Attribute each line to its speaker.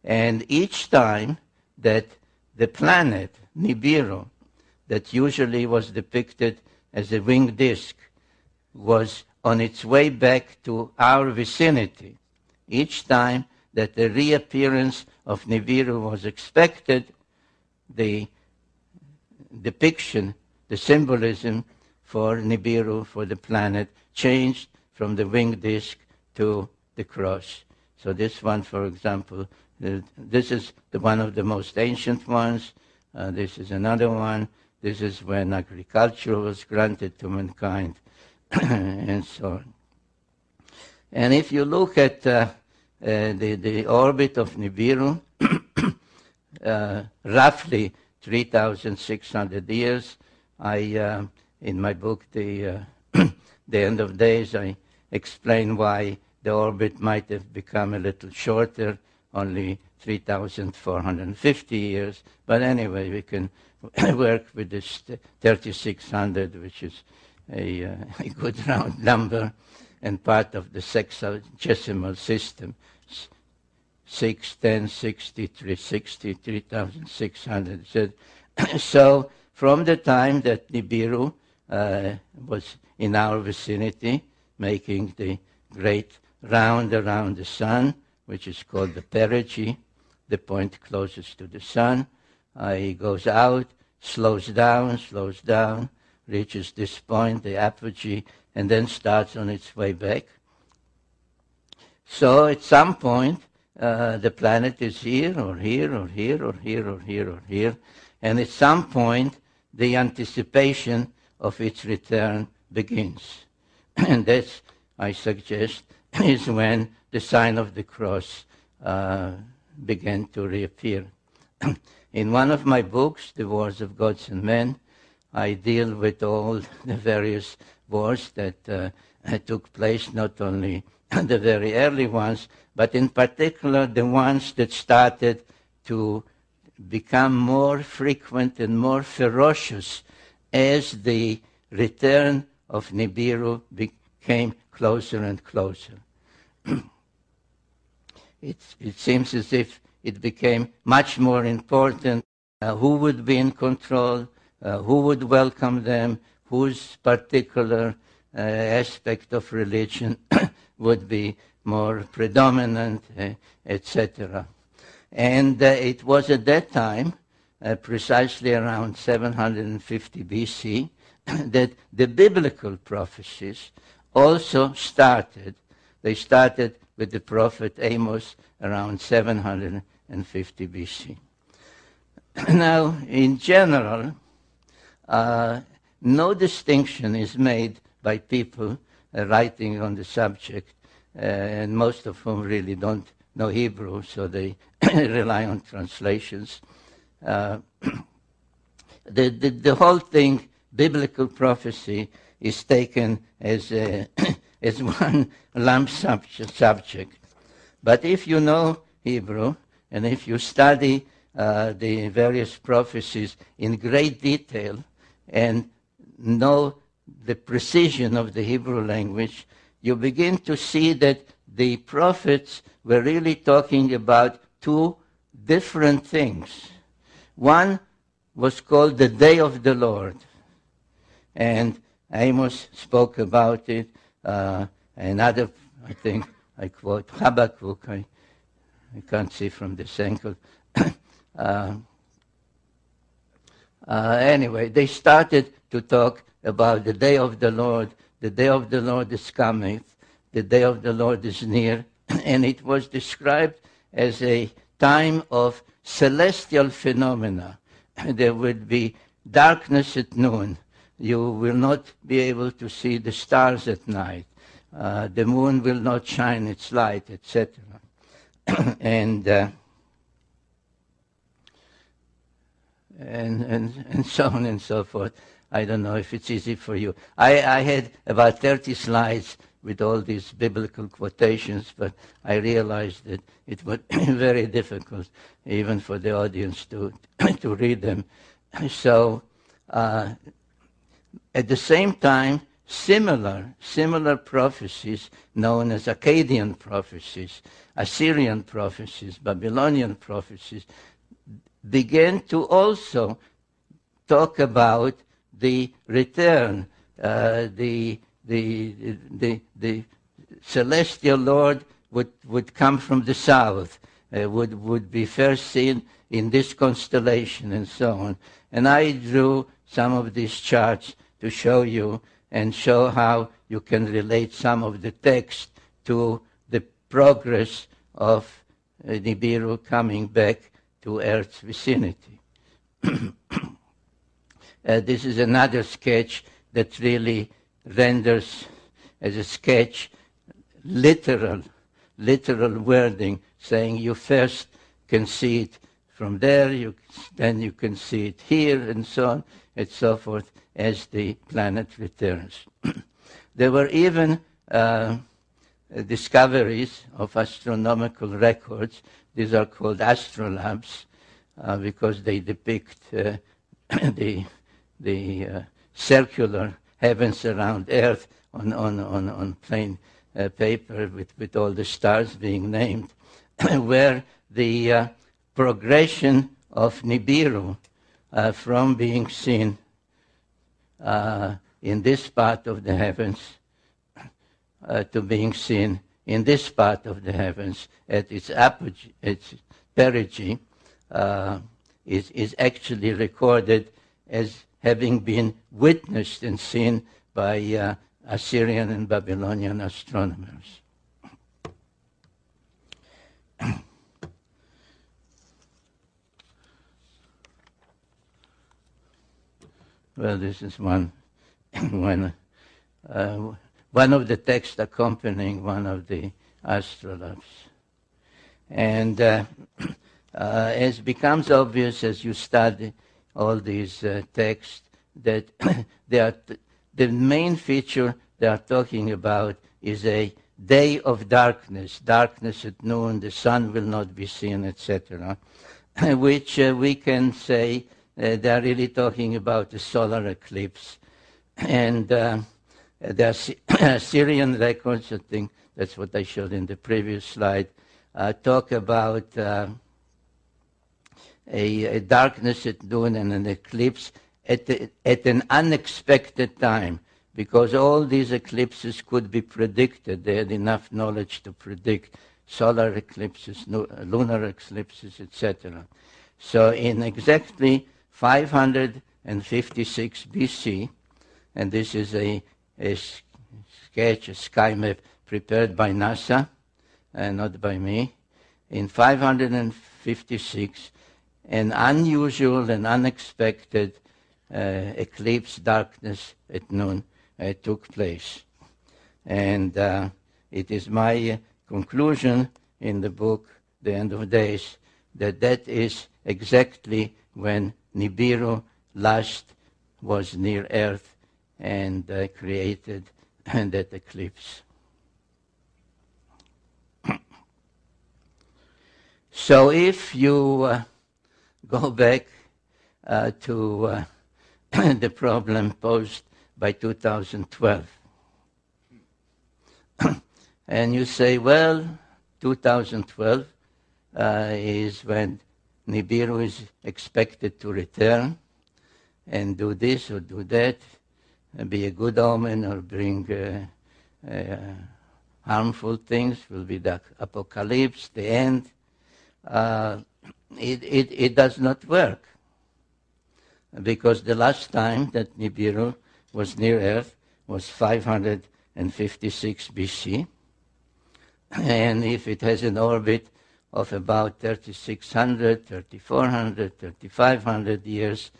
Speaker 1: And each time that the planet, Nibiru, that usually was depicted as a winged disk, was on its way back to our vicinity, each time that the reappearance of Nibiru was expected, the depiction, the symbolism for Nibiru, for the planet, changed from the winged disk to the cross. So this one, for example, this is one of the most ancient ones. This is another one. This is when agriculture was granted to mankind, and so on. And if you look at the orbit of Nibiru, roughly 3,600 years, in my book, The End of Days, I explain why the orbit might have become a little shorter, only 3,450 years. But anyway, we can work with this 3,600, which is a good round number and part of the sexagesimal system. 6, 10, 60, 360, 3,600. So from the time that Nibiru was in our vicinity, making the great round around the sun, which is called the perigee, the point closest to the sun, he goes out, slows down, reaches this point, the apogee, and then starts on its way back. So at some point, the planet is here, or here, or here, or here, or here, or here, and at some point, the anticipation of its return begins. And that's, I suggest, is when the sign of the cross began to reappear. In one of my books, The Wars of Gods and Men, I deal with all the various wars that took place, not only the very early ones, but in particular the ones that started to become more frequent and more ferocious as the return of Nibiru became closer and closer. It seems as if it became much more important who would be in control, who would welcome them, whose particular aspect of religion would be more predominant, etc. And it was at that time, precisely around 750 BC, that the biblical prophecies also started. They started with the prophet Amos around 750 BC. Now, in general, no distinction is made by people writing on the subject, and most of whom really don't know Hebrew, so they rely on translations. The whole thing, biblical prophecy, is taken as as one lump subject. But if you know Hebrew, and if you study the various prophecies in great detail and know the precision of the Hebrew language, you begin to see that the prophets were really talking about two different things. One was called the Day of the Lord, and Amos spoke about it. Another, I think, I quote Habakkuk, I can't see from this angle. Anyway, they started to talk about the day of the Lord. The day of the Lord is coming. The day of the Lord is near. And it was described as a time of celestial phenomena. There would be darkness at noon. You will not be able to see the stars at night. The moon will not shine its light, etc. and so on and so forth. I don't know if it's easy for you. I had about 30 slides with all these biblical quotations, but I realized that it would be very difficult even for the audience to read them. So at the same time, similar prophecies known as Akkadian prophecies, Assyrian prophecies, Babylonian prophecies, began to also talk about the return, the celestial Lord would come from the south, would be first seen in this constellation and so on. And I drew some of these charts to show you and show how you can relate some of the text to the progress of Nibiru coming back to Earth's vicinity. This is another sketch that really renders as a sketch literal wording, saying you first can see it from there, then you can see it here, and so on and so forth, as the planet returns. There were even discoveries of astronomical records. These are called astrolabes because they depict the circular heavens around Earth on plain paper with all the stars being named, where the progression of Nibiru from being seen in this part of the heavens to being seen in this part of the heavens at its apogee, its perigee, is actually recorded as having been witnessed and seen by Assyrian and Babylonian astronomers. Well, this is one of the texts accompanying one of the astrolabes. And as becomes obvious as you study all these texts, that the main feature they are talking about is a day of darkness, darkness at noon, the sun will not be seen, etc., which we can say they are really talking about a solar eclipse. And the Assyrian records, I think that's what I showed in the previous slide, talk about a darkness at noon and an eclipse at an unexpected time, because all these eclipses could be predicted. They had enough knowledge to predict solar eclipses, lunar eclipses, etc. So in exactly 556 BC, and this is a sketch, a sky map prepared by NASA, not by me, in 556, an unusual and unexpected eclipse darkness at noon took place. And it is my conclusion in the book, The End of Days, that is exactly when Nibiru last was near Earth and created that eclipse. So if you go back to the problem posed by 2012, and you say, well, 2012 is when Nibiru is expected to return and do this or do that, and be a good omen or bring harmful things, will be the apocalypse, the end. It does not work, because the last time that Nibiru was near Earth was 556 BC, and if it has an orbit of about 3,600, 3,400, 3,500 years,